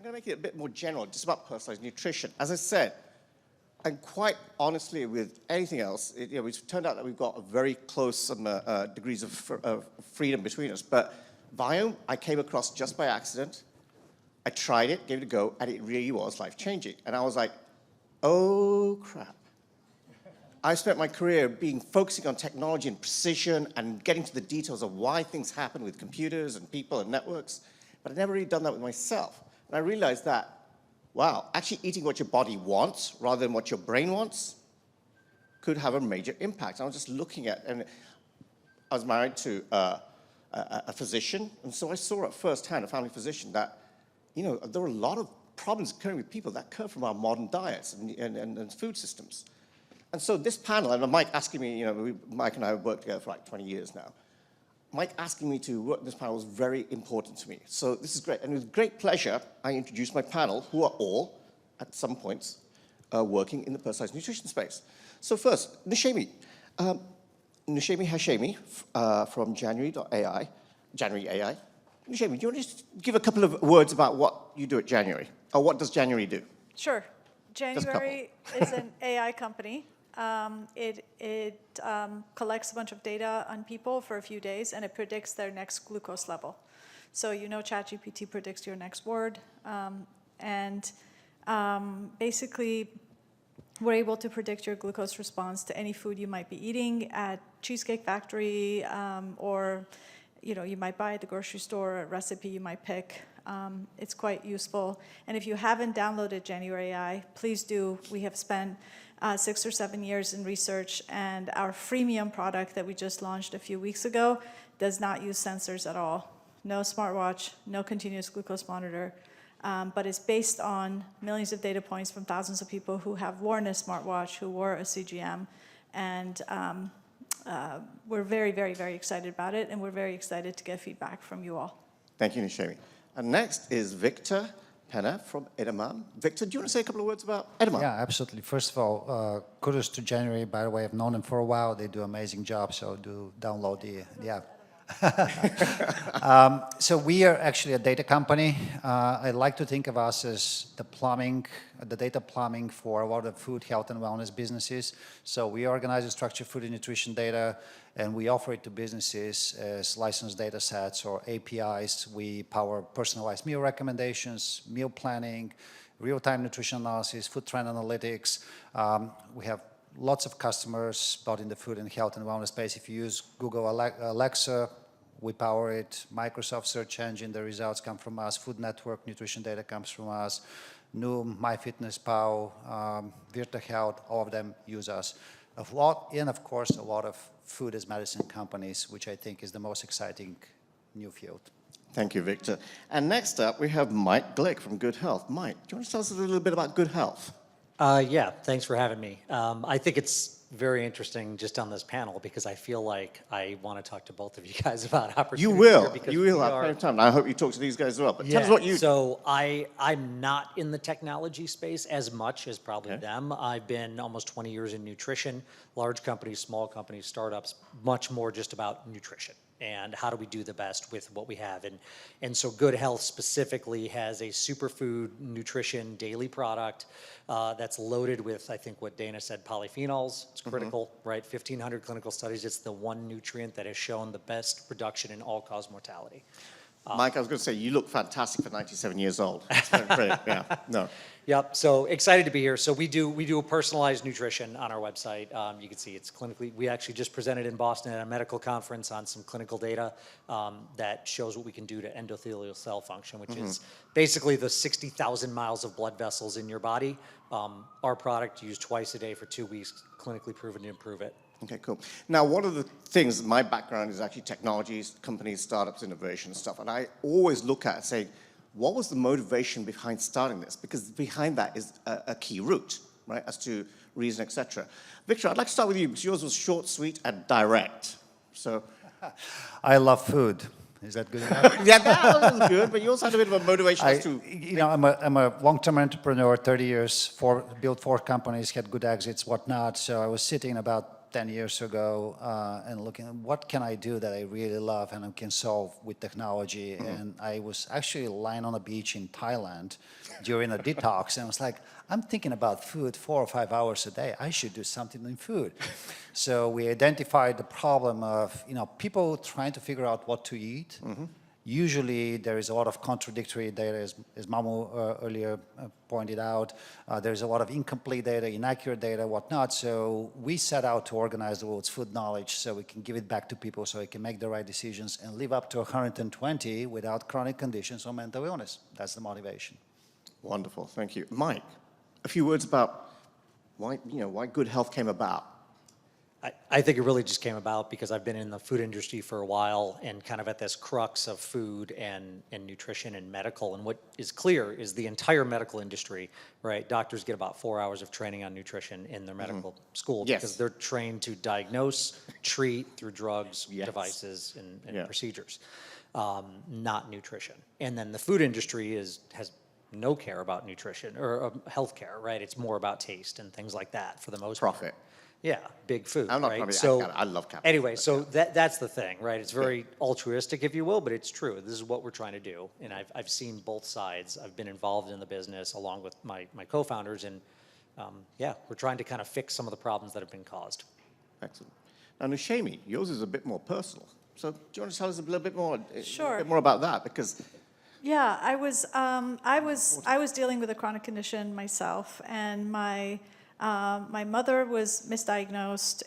going to make it a bit more general, just about personalized nutrition. As I said, and quite honestly, with anything else, we've turned out that we've got a very close degrees of freedom between us. But Viome, I came across just by accident. I tried it, gave it a go, and it really was life-changing. And I was like, oh, crap. I spent my career focusing on technology and precision and getting to the details of why things happen with computers and people and networks, but I'd never really done that with myself. And I realized that, wow, actually eating what your body wants rather than what your brain wants could have a major impact. I was just looking at, and I was married to a physician, and so I saw at firsthand, a family physician, that there were a lot of problems occurring with people that come from our modern diets and food systems. And so this panel, and Mike asking me, Mike and I have worked together for like 20 years now. Mike asking me to work this panel was very important to me. So this is great. And with great pleasure, I introduce my panel, who are all, at some points, working in the personalized nutrition space. So first, Noosheen. Noosheen Hashemi from January.ai. January AI. Noosheen, do you want to just give a couple of words about what you do at January? Or what does January do? Sure. January is an AI company. It collects a bunch of data on people for a few days, and it predicts their next glucose level. So ChatGPT predicts your next word. Basically, we're able to predict your glucose response to any food you might be eating at Cheesecake Factory, or you might buy at the grocery store, a recipe you might pick. It's quite useful. And if you haven't downloaded January AI, please do. We have spent 6 or 7 years in research, and our freemium product that we just launched a few weeks ago does not use sensors at all. No smartwatch, no continuous glucose monitor, but it's based on millions of data points from thousands of people who have worn a smartwatch, who wore a CGM, and we're very, very, very excited about it, and we're very excited to get feedback from you all. Thank you, Hashemi. And next is Victor Penev from Edamam. Victor, do you want to say a couple of words about Edamam? Yeah, absolutely. First of all, kudos to January. By the way, I've known them for a while. They do an amazing job, so do download the app. So we are actually a data company. I like to think of us as the data plumbing for a lot of food, health, and wellness businesses. So we organize and structure food and nutrition data, and we offer it to businesses as licensed data sets or APIs. We power personalized meal recommendations, meal planning, real-time nutrition analysis, food trend analytics. We have lots of customers both in the food and health and wellness space. If you use Google Alexa, we power it. Microsoft search engine, the results come from us. Food Network nutrition data comes from us. Noom, MyFitnessPal, Virta Health, all of them use us. And of course, a lot of food as medicine companies, which I think is the most exciting new field. Thank you, Victor. And next up, we have Mike Glick from Good Health. Mike, do you want to tell us a little bit about Good Health? Yeah, thanks for having me. I think it's very interesting just on this panel because I feel like I want to talk to both of you guys about opportunities. You will at plenty of time. I hope you talk to these guys as well. But tell us what you do. So I'm not in the technology space as much as probably them. I've been almost 20 years in nutrition, large companies, small companies, startups, much more just about nutrition. And how do we do the best with what we have? And so Good Health specifically has a superfood nutrition daily product that's loaded with, I think what Dana said, polyphenols. It's critical, right? 1,500 clinical studies. It's the one nutrient that has shown the best reduction in all-cause mortality. Mike, I was going to say, you look fantastic for 97 years old. Yeah, Yep, so excited to be here. So we do a personalized nutrition on our website. You can see it's clinically, we actually just presented in Boston at a medical conference on some clinical data that shows what we can do to endothelial cell function, which is basically the 60,000 miles of blood vessels in your body. Our product used twice a day for 2 weeks, clinically proven to improve it. Okay, cool. Now, one of the things, my background is actually technologies, companies, startups, innovation stuff, and I always look at and say, what was the motivation behind starting this? Because behind that is a key root, right, as to reason, etc. Victor, I'd like to start with you, because yours was short, sweet, and direct. So, I love food. Is that good enough? Yeah, that was good, but you also had a bit of a motivation as to... I'm a long-term entrepreneur, 30 years, built 4 companies, had good exits, whatnot. So I was sitting about 10 years ago and looking at what can I do that I really love and I can solve with technology. And I was actually lying on a beach in Thailand during a detox, and I was like, I'm thinking about food 4 or 5 hours a day. I should do something in food. So we identified the problem of people trying to figure out what to eat. Usually there is a lot of contradictory data, as Mamu earlier pointed out. There's a lot of incomplete data, inaccurate data, whatnot. So we set out to organize the world's food knowledge so we can give it back to people so they can make the right decisions and live up to 120 without chronic conditions or mental illness. That's the motivation. Wonderful, thank you. Mike, a few words about why good health came about. I think it really just came about because I've been in the food industry for a while and kind of at this crux of food and nutrition and medical. And what is clear is the entire medical industry, right? Doctors get about 4 hours of training on nutrition in their medical school because they're trained to diagnose, treat through drugs, devices, and procedures, not nutrition. And then the food industry has no care about nutrition or health care, right? It's more about taste and things like that for the most part. Profit. Yeah, big food, I'm not right? probably, So I love capital. anyway, so that's the thing, right? It's very altruistic, if you will, but it's true. This is what we're trying to do, and I've seen both sides. I've been involved in the business along with my co-founders, and we're trying to kind of fix some of the problems that have been caused. Excellent. Now, Noosheen, yours is a bit more personal. So do you want to tell us a little bit more, Sure. a bit more about that? Because Yeah, I was dealing with a chronic condition myself, and my mother was misdiagnosed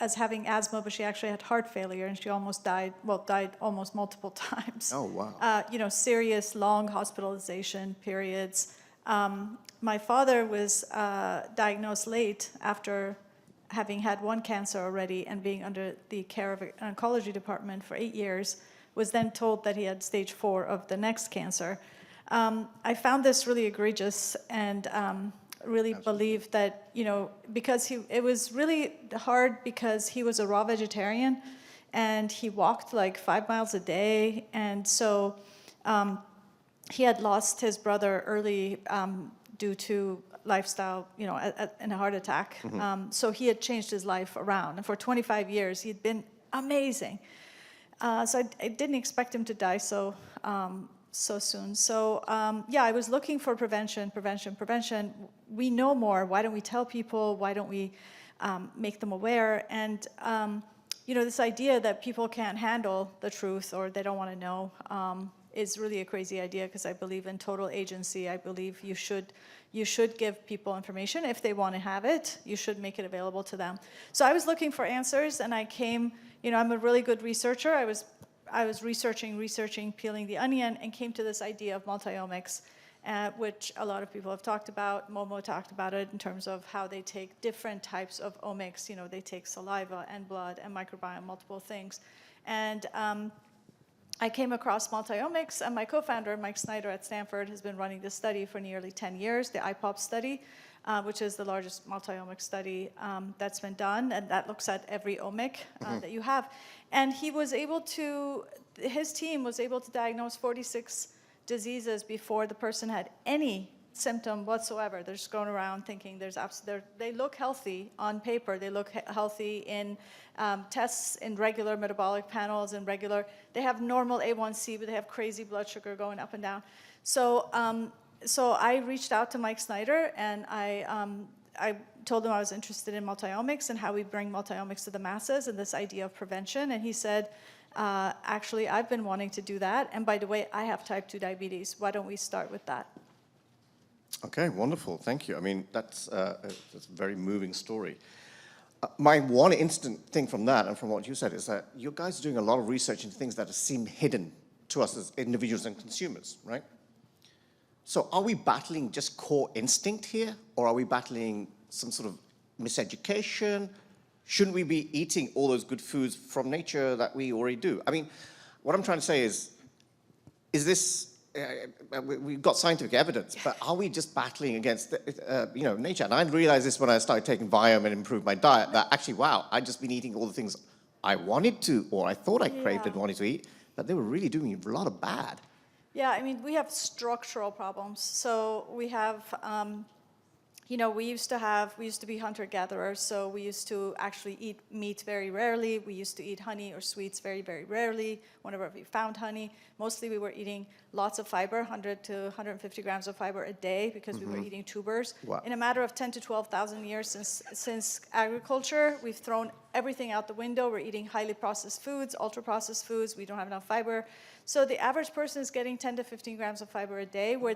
as having asthma, but she actually had heart failure, and she almost died almost multiple times. Oh, wow. Serious, long hospitalization periods. My father was diagnosed late after having had one cancer already and being under the care of an oncology department for 8 years, was then told that he had stage 4 of the next cancer. I found this really egregious and really believed that, because it was really hard because he was a raw vegetarian and he walked like 5 miles a day. And so he had lost his brother early due to lifestyle, in a heart attack. So he had changed his life around. And for 25 years, he'd been amazing. So I didn't expect him to die so soon. So I was looking for prevention. We know more. Why don't we tell people? Why don't we make them aware? And this idea that people can't handle the truth or they don't want to know is really a crazy idea, because I believe in total agency. I believe you should give people information if they want to have it. You should make it available to them. So I was looking for answers, and I came. I'm a really good researcher. I was researching, peeling the onion, and came to this idea of multiomics, which a lot of people have talked about. Momo talked about it in terms of how they take different types of omics. They take saliva and blood and microbiome, multiple things. And I came across multiomics, and my co-founder, Mike Snyder at Stanford, has been running this study for nearly 10 years, the IPOP study, which is the largest multiomic study that's been done, and that looks at every omic that you have. And his team was able to diagnose 46 diseases before the person had any symptom whatsoever. They're just going around thinking they look healthy on paper. They look healthy in tests, in regular metabolic panels, they have normal A1C, but they have crazy blood sugar going up and down. So I reached out to Mike Snyder, and I told him I was interested in multiomics and how we bring multiomics to the masses and this idea of prevention. And he said, actually, I've been wanting to do that. And by the way, I have type 2 diabetes. Why don't we start with that? Okay, wonderful. Thank you. I mean, that's a very moving story. My one instant thing from that and from what you said is that you guys are doing a lot of research into things that seem hidden to us as individuals and consumers, right? So are we battling just core instinct here, or are we battling some sort of miseducation? Shouldn't we be eating all those good foods from nature that we already do? I mean, what I'm trying to say is this, we've got scientific evidence, but are we just battling against, nature? And I realized this when I started taking Viome and improved my diet, that actually, wow, I'd just been eating all the things I wanted to, or I thought I craved and wanted to eat, but they were really doing a lot of bad. Yeah, I mean, we have structural problems. So we have we used to be hunter-gatherers, so we used to actually eat meat very rarely. We used to eat honey or sweets very, very rarely whenever we found honey. Mostly we were eating lots of fiber, 100 to 150 grams of fiber a day because we were eating tubers. Wow. In a matter of 10 to 12,000 years since agriculture, we've thrown everything out the window. We're eating highly processed foods, ultra-processed foods. We don't have enough fiber. So the average person is getting 10 to 15 grams of fiber a day, where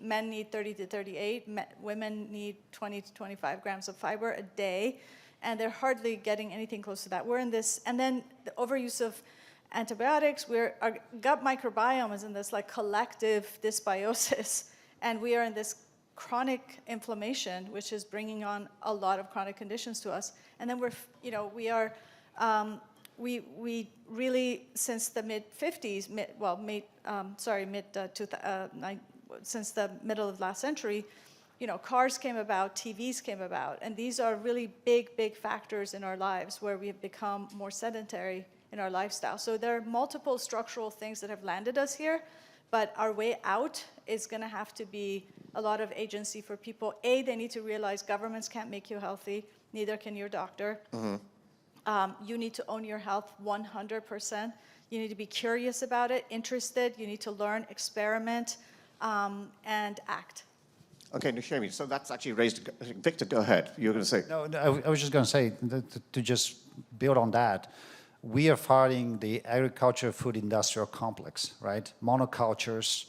men need 30 to 38, women need 20 to 25 grams of fiber a day, and they're hardly getting anything close to that. We're in this, and then the overuse of antibiotics, our gut microbiome is in this like collective dysbiosis, and we are in this chronic inflammation, which is bringing on a lot of chronic conditions to us. And then we really, since the mid-50s, since the middle of last century, cars came about, TVs came about, and these are really big, big factors in our lives where we have become more sedentary in our lifestyle. So there are multiple structural things that have landed us here, but our way out is going to have to be a lot of agency for people. They need to realize governments can't make you healthy, neither can your doctor. You need to own your health 100%. You need to be curious about it, interested. You need to learn, experiment, and act. Okay, Noosheen, so that's actually raised. Victor, go ahead. You were going to say. No, I was just going to say, to just build on that, we are fighting the agriculture food industrial complex, right? Monocultures,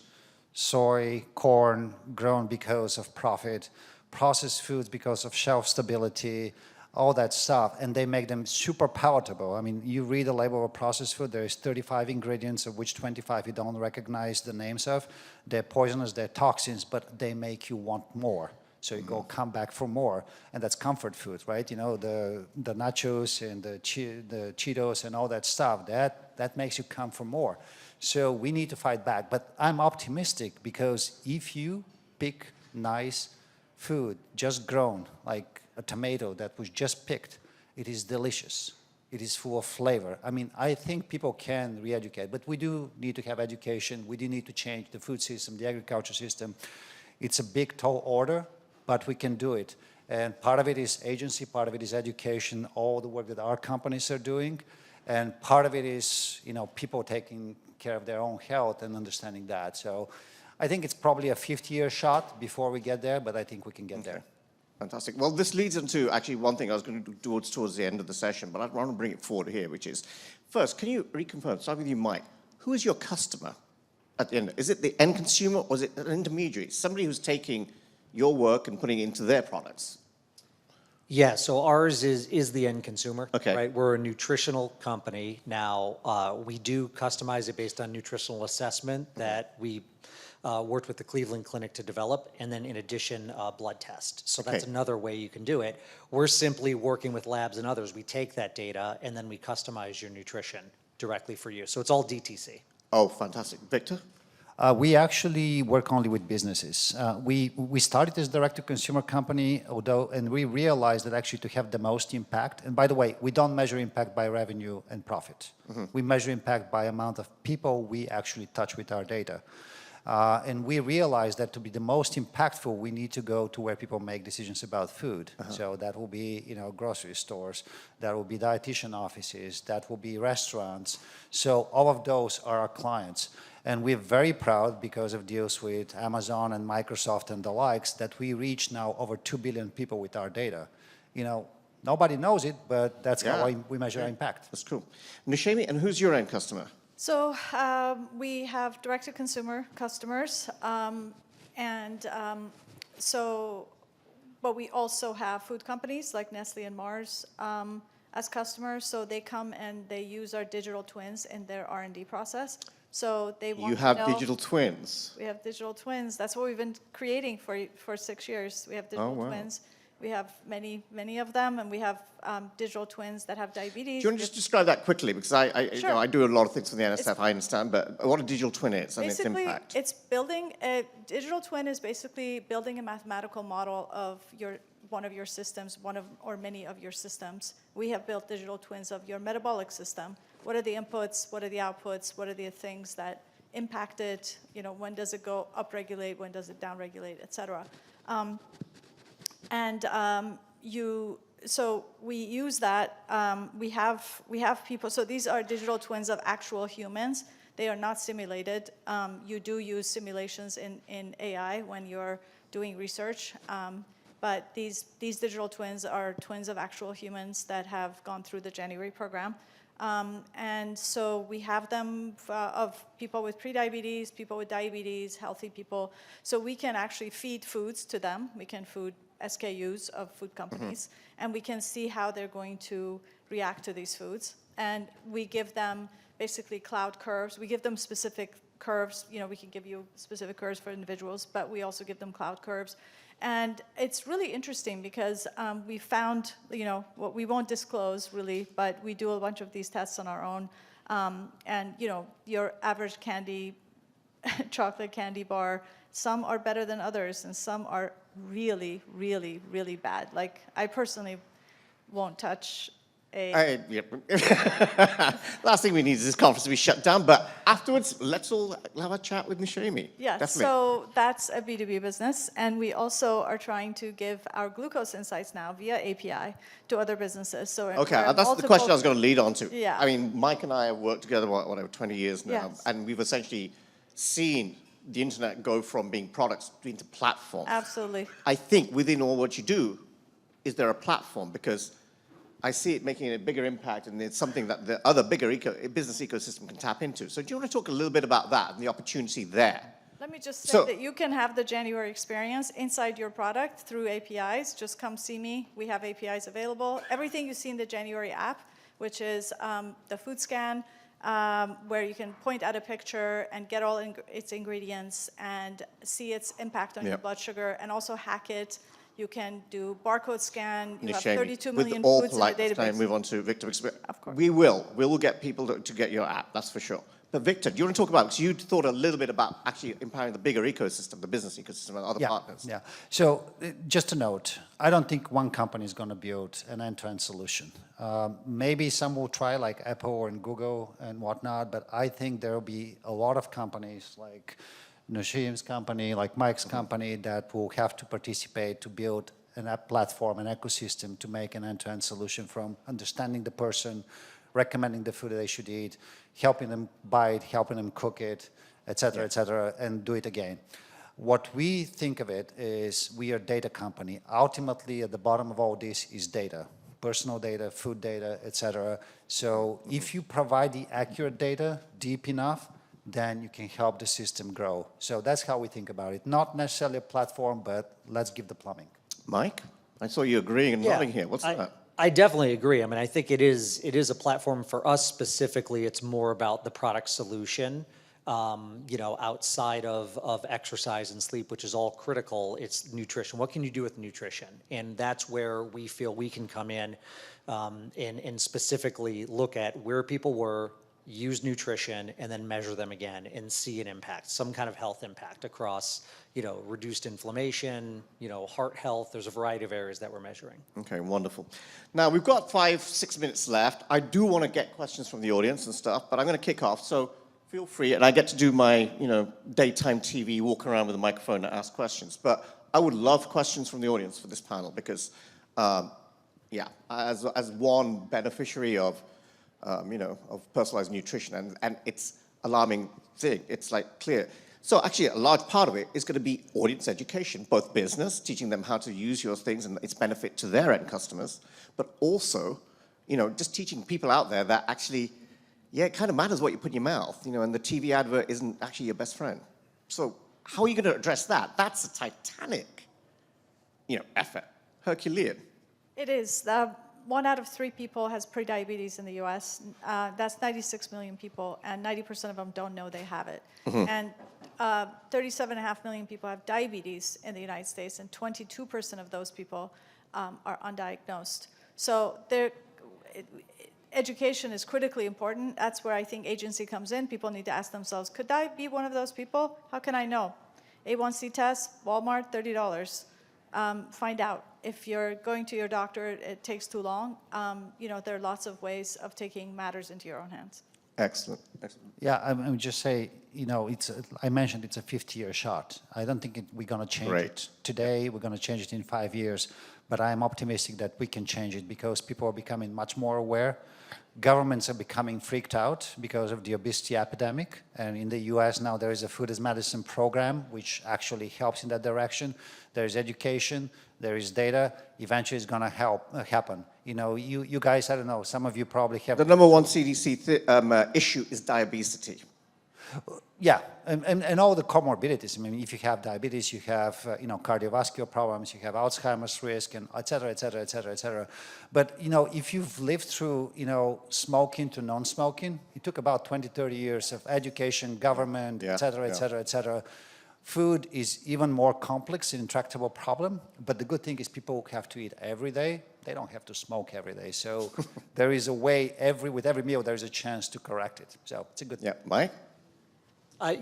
soy, corn, grown because of profit, processed foods because of shelf stability, all that stuff, and they make them super palatable. I mean, you read the label of a processed food, there's 35 ingredients, of which 25 you don't recognize the names of. They're poisonous, they're toxins, but they make you want more. So you come back for more, and that's comfort food, right? The nachos and the Cheetos and all that stuff, that makes you come for more. So we need to fight back, but I'm optimistic because if you pick nice food, just grown, like a tomato that was just picked, it is delicious. It is full of flavor. I mean, I think people can re-educate, but we do need to have education. We do need to change the food system, the agriculture system. It's a big, tall order, but we can do it. And part of it is agency, part of it is education, all the work that our companies are doing. And part of it is, people taking care of their own health and understanding that. So I think it's probably a 50-year shot before we get there, but I think we can get there. Fantastic. Well, this leads into actually one thing I was going to do towards the end of the session, but I want to bring it forward here, which is, first, can you reconfirm, start with you, Mike, who is your customer at the end? Is it the end consumer or is it an intermediary, somebody who's taking your work and putting it into their products? Yeah, so ours is the end consumer, Okay. right? We're a nutritional company. Now, we do customize it based on nutritional assessment that we worked with the Cleveland Clinic to develop, and then in addition, blood test. So that's Okay. another way you can do it. We're simply working with labs and others. We take that data, and then we customize your nutrition directly for you. So it's all DTC. Oh, fantastic. Victor? We actually work only with businesses. We started as a direct-to-consumer company, and we realized that actually to have the most impact, and by the way, we don't measure impact by revenue and profit. We measure impact by amount of people we actually touch with our data. And we realized that to be the most impactful, we need to go to where people make decisions about food. So that will be, grocery stores, that will be dietitian offices, that will be restaurants. So all of those are our clients. And we're very proud, because of deals with Amazon and Microsoft and the likes, that we reach now over 2 billion people with our data. Nobody knows it, but that's how we measure our impact. That's cool. Noosheen, and who's your end customer? So we have direct-to-consumer customers, but we also have food companies like Nestle and Mars as customers. So they come and they use our digital twins in their R&D process. So they want You to have know, digital twins. We have digital twins. That's what we've been creating for 6 years. We have digital twins. We have many of them, and we have digital twins that have diabetes. Do you want to just describe that quickly? Because I do a lot of things for the NSF, I understand, but what a digital twin is and its impact. It's building a digital twin is basically building a mathematical model of one of your systems, or many of your systems. We have built digital twins of your metabolic system. What are the inputs? What are the outputs? What are the things that impact it? When does it go upregulate? When does it downregulate, et cetera? And so we use that. We have people. So these are digital twins of actual humans. They are not simulated. You do use simulations in AI when you're doing research. But these digital twins are twins of actual humans that have gone through the January program. And so we have them of people with prediabetes, people with diabetes, healthy people. So we can actually feed foods to them. We can feed SKUs of food companies, and we can see how they're going to react to these foods. And we give them basically cloud curves. We give them specific curves. You know, we can give you specific curves for individuals, but we also give them cloud curves. And it's really interesting because we found, you know, what we won't disclose really, but we do a bunch of these tests on our own. And, you know, your average candy, chocolate candy bar, some are better than others, and some are really, really, really bad. Like, I personally won't touch Last thing we need is this conference to be shut down, but afterwards, let's all have a chat with Hashemi. Yeah, definitely. So that's a B2B business, and we also are trying to give our glucose insights now via API to other businesses. So Okay, that's the question I was going to lead on to. Yeah. I mean, Mike and I have worked together, whatever, 20 years now, Yes. and we've essentially seen the internet go from being products into platforms. Absolutely. I think within all what you do, is there a platform? Because I see it making a bigger impact, and it's something that the other bigger business ecosystem can tap into. So do you want to talk a little bit about that and the opportunity there? Let me just say So- that you can have the January experience inside your product through APIs. Just come see me. We have APIs available. Everything you see in the January app, which is the food scan, where you can point at a picture and get all its ingredients and see its impact on your Yep. blood sugar, and also hack it. You can do barcode scan. You have Hashemi, 32 million with all foods in the politeness, can I database. move on to Victor? Of course. We will get people to get your app, that's for sure. But Victor, do you want to talk about, because you thought a little bit about actually empowering the bigger ecosystem, the business ecosystem, and other partners. Yeah. So just a note, I don't think one company is going to build an end-to-end solution. Maybe some will try, like Apple and Google and whatnot, but I think there will be a lot of companies like Noosheen's company, like Mike's company, that will have to participate to build an app platform, an ecosystem to make an end-to-end solution, from understanding the person, recommending the food that they should eat, helping them buy it, helping them cook it, et cetera, and do it again. What we think of it is we are a data company. Ultimately, at the bottom of all this is data, personal data, food data, et cetera. So if you provide the accurate data deep enough, then you can help the system grow. So that's how we think about it. Not necessarily a platform, but let's give the plumbing. Mike, I saw you agreeing and nodding here. What's that? I definitely agree. I mean, I think it is a platform for us specifically. It's more about the product solution, you know, outside of exercise and sleep, which is all critical. It's nutrition. What can you do with nutrition? And that's where we feel we can come in and specifically look at where people were, use nutrition, and then measure them again and see an impact, some kind of health impact across, you know, reduced inflammation, you know, heart health. There's a variety of areas that we're measuring. Okay, wonderful. Now, we've got 5-6 minutes left. I do want to get questions from the audience and stuff, but I'm going to kick off, so feel free. And I get to do my, you know, daytime TV, walk around with a microphone and ask questions. But I would love questions from the audience for this panel because, yeah, as one beneficiary of, you know, of personalized nutrition, and it's alarming thing. It's like clear. So actually, a large part of it is going to be audience education, both business, teaching them how to use your things and its benefit to their end customers, but also, you know, just teaching people out there that actually, yeah, it kind of matters what you put in your mouth, you know, and the TV advert isn't actually your best friend. So how are you going to address that? That's a titanic, you know, effort, Herculean. It is. 1 out of 3 people has prediabetes in the US. That's 96 million people, and 90% of them don't know they have it. And 37.5 million people have diabetes in the United States, and 22% of those people are undiagnosed. So education is critically important. That's where I think agency comes in. People need to ask themselves, could I be one of those people? How can I know? A1C test, Walmart, $30. Find out. If you're going to your doctor, it takes too long. You know, there are lots of ways of taking matters into your own hands. Excellent. Excellent. Yeah, I would just say, I mentioned it's a 50-year shot. I don't think we're going to change Right. it today. We're going to change it in 5 years. But I'm optimistic that we can change it because people are becoming much more aware. Governments are becoming freaked out because of the obesity epidemic. And in the US now there is a food as medicine program which actually helps in that direction. There is education, there is data. Eventually it's going to happen. You guys, I don't know, some of you probably have... The number one CDC issue is diabetes. Yeah, and all the comorbidities. I mean, if you have diabetes, you have cardiovascular problems, you have Alzheimer's risk, and et cetera, et cetera, et cetera, et cetera. But if you've lived through smoking to non-smoking, it took about 20, 30 years of education, government, et cetera, et cetera, et cetera. Food is even more complex and intractable problem. But the good thing is people have to eat every day. They don't have to smoke every day. So there is a way with every meal there is a chance to correct it. So it's a good thing. Yeah, Mike.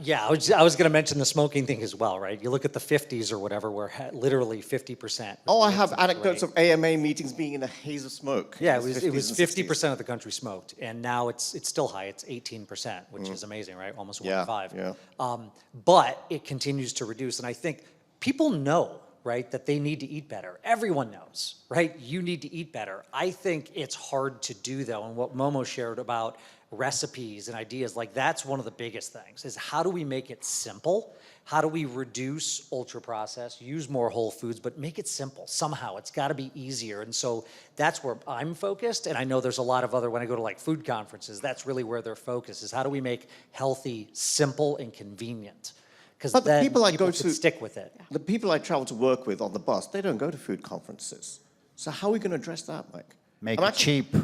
Yeah, I was going to mention the smoking thing as well, right? You look at the 50s or whatever, where literally 50%. Oh, I have anecdotes of AMA meetings being in a haze of smoke. Yeah, it was 50s and 50% of the country smoked, and now it's still high. It's 18%, which is amazing, right? Almost 1 in 5. Yeah. But it continues to reduce, and I think people know, right, that they need to eat better. Everyone knows, right? You need to eat better. I think it's hard to do, though, and what Momo shared about recipes and ideas, like that's one of the biggest things, is how do we make it simple? How do we reduce ultra-processed, use more whole foods, but make it simple somehow? It's got to be easier. And so that's where I'm focused, and I know there's a lot of other, when I go to like food conferences, that's really where their focus is. How do we make healthy, simple, and convenient? Because then people can stick with it. The people I travel to work with on the bus, they don't go to food conferences. So how are we going to address that, Mike? Make it cheap.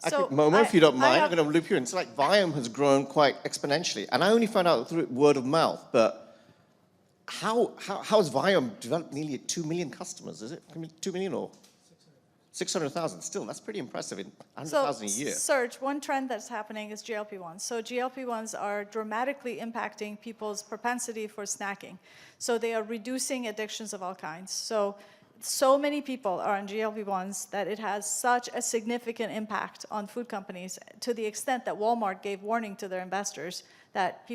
Momo, if you don't mind, I'm going to loop you in. It's like Viome has grown quite exponentially. And I only found out through word of mouth, but how has Viome developed nearly 2 million customers? Is it 2 million or 600,000? Still, that's pretty impressive in 100,000 a year. Surj, one trend that's happening is GLP-1s. So GLP-1s are dramatically impacting people's propensity for snacking. So they are reducing addictions of all kinds. So many people are on GLP-1s that it has such a significant impact on food companies, to the extent that Walmart gave warning to their investors that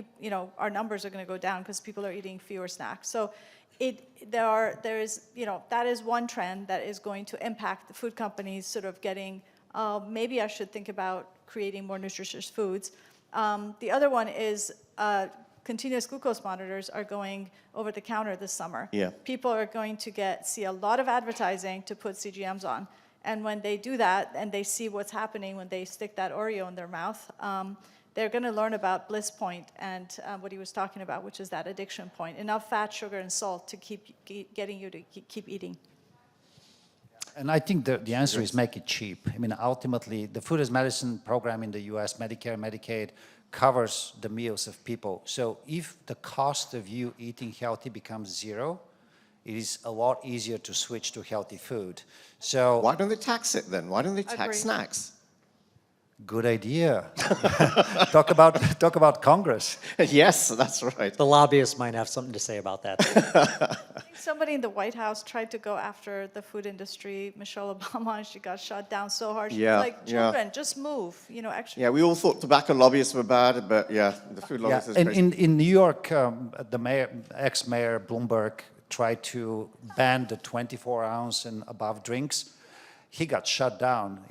our numbers are going to go down because people are eating fewer snacks. So that is one trend that is going to impact the food companies sort of getting, maybe I should think about creating more nutritious foods. The other one is continuous glucose monitors are going over the counter this summer. Yeah. People are going to see a lot of advertising to put CGMs on. And when they do that and they see what's happening when they stick that Oreo in their mouth, they're going to learn about bliss point and what he was talking about, which is that addiction point. Enough fat, sugar, and salt to keep getting you to keep eating. And I think the answer is make it cheap. I mean, ultimately, the food as medicine program in the US, Medicare, Medicaid, covers the meals of people. So if the cost of you eating healthy becomes zero, it is a lot easier to switch to healthy food. So why don't they tax it then? Why don't they tax Agree. snacks? Good idea. Talk about Congress. Yes, that's right. The lobbyists might have something to say about that. I think somebody in the White House tried to go after the food industry, Michelle Obama, and she got shot down so hard. She was like, children, just move. Actually. Yeah, we all thought tobacco lobbyists were bad, but yeah, the food lobbyists is crazy. In New York, the ex-mayor Bloomberg tried to ban the 24-ounce and above drinks. He got shut down,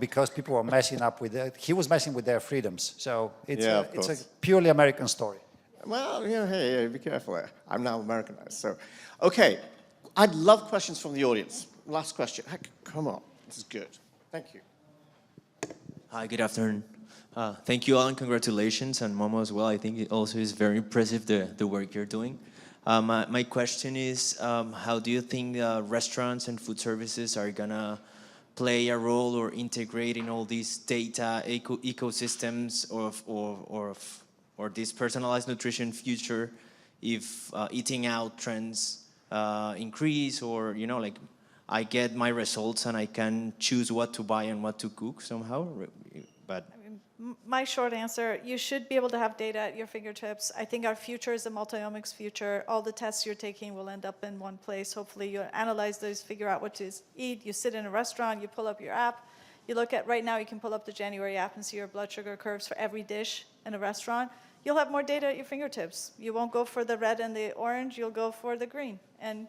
because people were messing up with it. He was messing with their freedoms. So it's a purely American story. Well, hey, be careful there. I'm now Americanized. So, okay, I'd love questions from the audience. Last question. Heck, come on, this is good. Thank you. Hi, good afternoon. Thank you all and congratulations, and Momo as well. I think it also is very impressive, the work you're doing. My question is, how do you think restaurants and food services are gonna play a role or integrate in all these data ecosystems or this personalized nutrition future if eating out trends increase, or like I get my results and I can choose what to buy and what to cook somehow, but my short answer, you should be able to have data at your fingertips. I think our future is a multi-omics future. All the tests you're taking will end up in one place. Hopefully you analyze those, figure out what to eat. You sit in a restaurant, you pull up your app, You look at, right now, you can pull up the January app and see your blood sugar curves for every dish in a restaurant. You'll have more data at your fingertips. You won't go for the red and the orange, you'll go for the green, and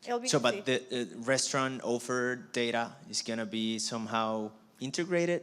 it'll be So, easy. but the restaurant offer data is going to be somehow integrated?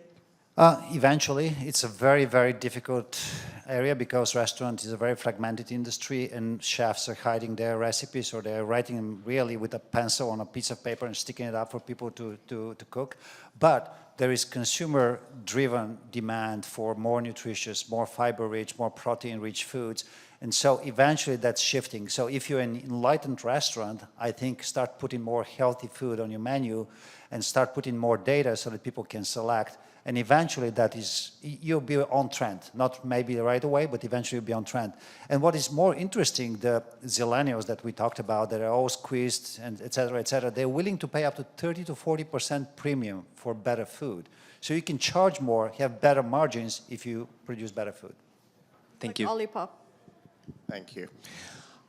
Eventually, it's a very, very difficult area because restaurant is a very fragmented industry and chefs are hiding their recipes or they're writing them really with a pencil on a piece of paper and sticking it up for people to cook. But there is consumer-driven demand for more nutritious, more fiber-rich, more protein-rich foods. And so eventually that's shifting. So if you're an enlightened restaurant, I think start putting more healthy food on your menu and start putting more data so that people can select. And eventually that is, you'll be on trend, not maybe right away, but eventually you'll be on trend. And what is more interesting, the zillennials that we talked about that are all squeezed and et cetera, they're willing to pay up to 30 to 40% premium for better food. So you can charge more, have better margins if you produce better food. Thank Like you. Olipop. Thank you.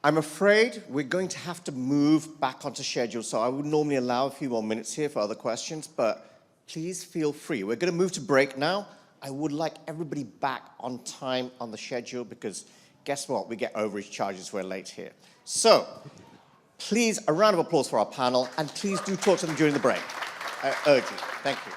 I'm afraid we're going to have to move back onto schedule, so I would normally allow a few more minutes here for other questions, but please feel free. We're going to move to break now. I would like everybody back on time on the schedule because guess what? We get overage charges. We're late here. So please, a round of applause for our panel, and please do talk to them during the break. I urge you. Thank you.